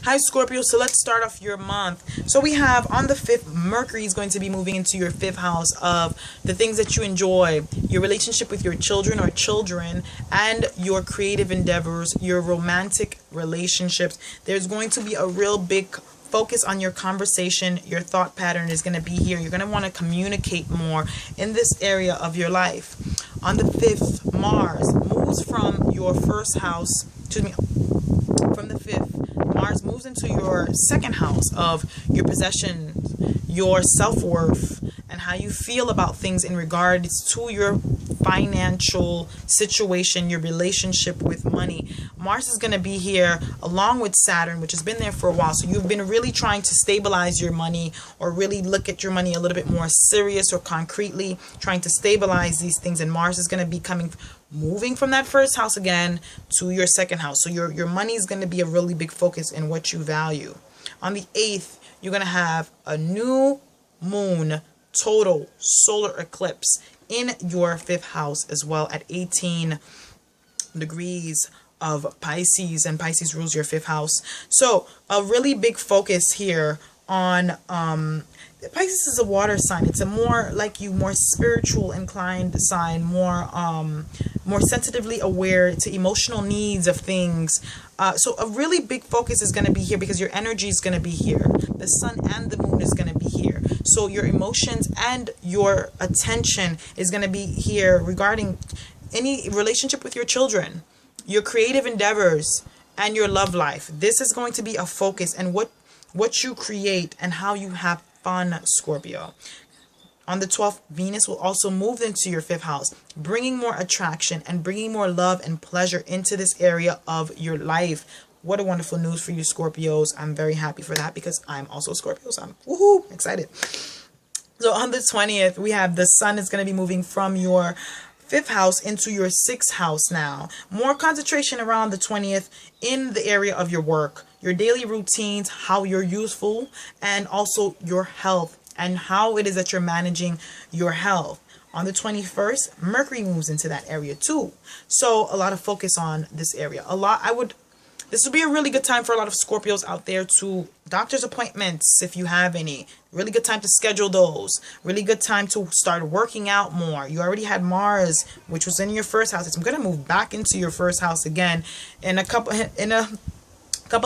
Hi Scorpio, so let's start off your month. So we have on the 5th, Mercury is going to be moving into your 5th house of the things that you enjoy, your relationship with your children or children, and your creative endeavors, your romantic relationships. There's going to be a real big focus on your conversation. Your thought pattern is going to be here. You're going to want to communicate more in this area of your life. On the 5th, Mars moves from your first house, excuse me, from the 5th, Mars moves into your 2nd house of your possessions, your self-worth, and how you feel about things in regards to your financial situation, your relationship with money. Mars is going to be here along with Saturn, which has been there for a while. So you've been really trying to stabilize your money, or really look at your money a little bit more serious or concretely, trying to stabilize these things. And Mars is going to be moving from that first house again to your 2nd house. So your money is going to be a really big focus in what you value. On the 8th, you're going to have a new moon total solar eclipse in your 5th house as well at 18 degrees of Pisces, and Pisces rules your 5th house. So a really big focus here on Pisces is a water sign. It's a more like you, more spiritual inclined sign, more sensitively aware to emotional needs of things. So a really big focus is going to be here because your energy is going to be here. The sun and the moon is going to be here. So your emotions and your attention is going to be here regarding any relationship with your children, your creative endeavors, and your love life. This is going to be a focus, and what you create and how you have fun, Scorpio. On the 12th, Venus will also move into your 5th house, bringing more attraction and bringing more love and pleasure into this area of your life. What a wonderful news for you, Scorpios. I'm very happy for that because I'm also Scorpio, so I'm woohoo excited. So on the 20th, we have the sun is going to be moving from your 5th house into your 6th house now. More concentration around the 20th in the area of your work, your daily routines, how you're useful, and also your health and how it is that you're managing your health. On the 21st, Mercury moves into that area too. So a lot of focus on this area. This would be a really good time for a lot of Scorpios out there to doctor's appointments, if you have any. Really good time to schedule those. Really good time to start working out more. You already had Mars, which was in your 1st house. It's going to move back into your 1st house again in a couple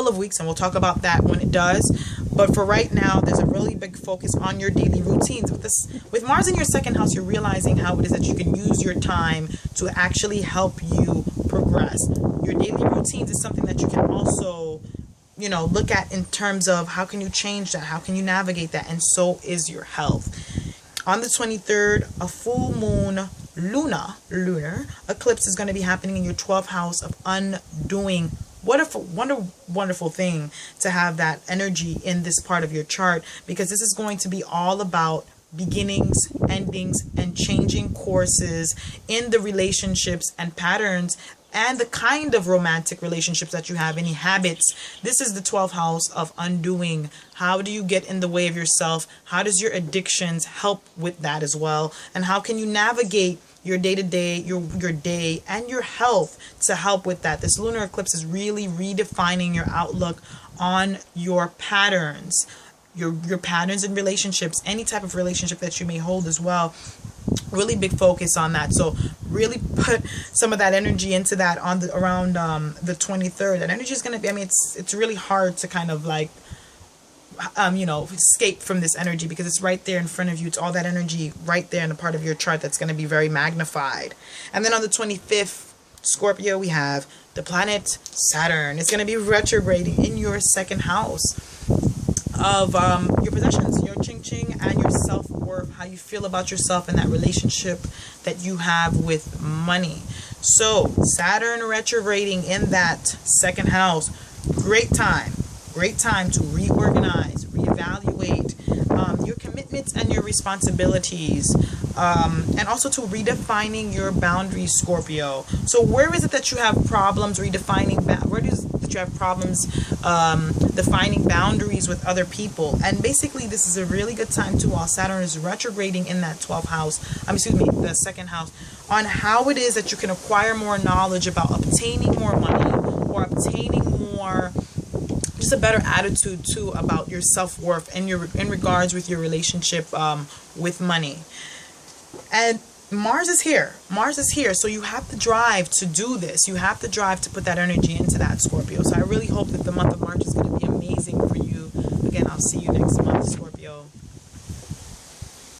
of weeks, and we'll talk about that when it does. But for right now, there's a really big focus on your daily routines. With Mars in your 2nd house, you're realizing how it is that you can use your time to actually help you progress. Your daily routines is something that you can also, look at in terms of how can you change that, how can you navigate that, and so is your health. On the 23rd, a full moon lunar eclipse is going to be happening in your 12th house of undoing. What a wonderful thing to have that energy in this part of your chart, because this is going to be all about beginnings, endings, and changing courses in the relationships and patterns and the kind of romantic relationships that you have, any habits. This is the 12th house of undoing. How do you get in the way of yourself? How does your addictions help with that as well? And how can you navigate your day-to-day, your day, and your health to help with that? This lunar eclipse is really redefining your outlook on your patterns, your patterns in relationships, any type of relationship that you may hold as well. Really big focus on that. So really put some of that energy into that on around the 23rd. That energy is going to be, it's really hard to kind of like escape from this energy, because it's right there in front of you. It's all that energy right there in the part of your chart that's going to be very magnified. And then on the 25th, Scorpio, we have the planet Saturn. It's going to be retrograding in your 2nd house of your possessions, your ching-ching, and your self-worth, how you feel about yourself and that relationship that you have with money. So Saturn retrograding in that 2nd house, great time to reorganize, reevaluate your commitments and your responsibilities, and also to redefining your boundaries, Scorpio. So where is it that you have problems redefining that you have problems defining boundaries with other people? And basically this is a really good time too, while Saturn is retrograding in that 12th house, the 2nd house, on how it is that you can acquire more knowledge about obtaining more money or obtaining more just a better attitude too about your self-worth and your in regards with your relationship with money. And Mars is here. Mars is here. So you have the drive to do this. You have the drive to put that energy into that, Scorpio. So I really hope that the month of March is going to be amazing for you. Again, I'll see you next month, Scorpio.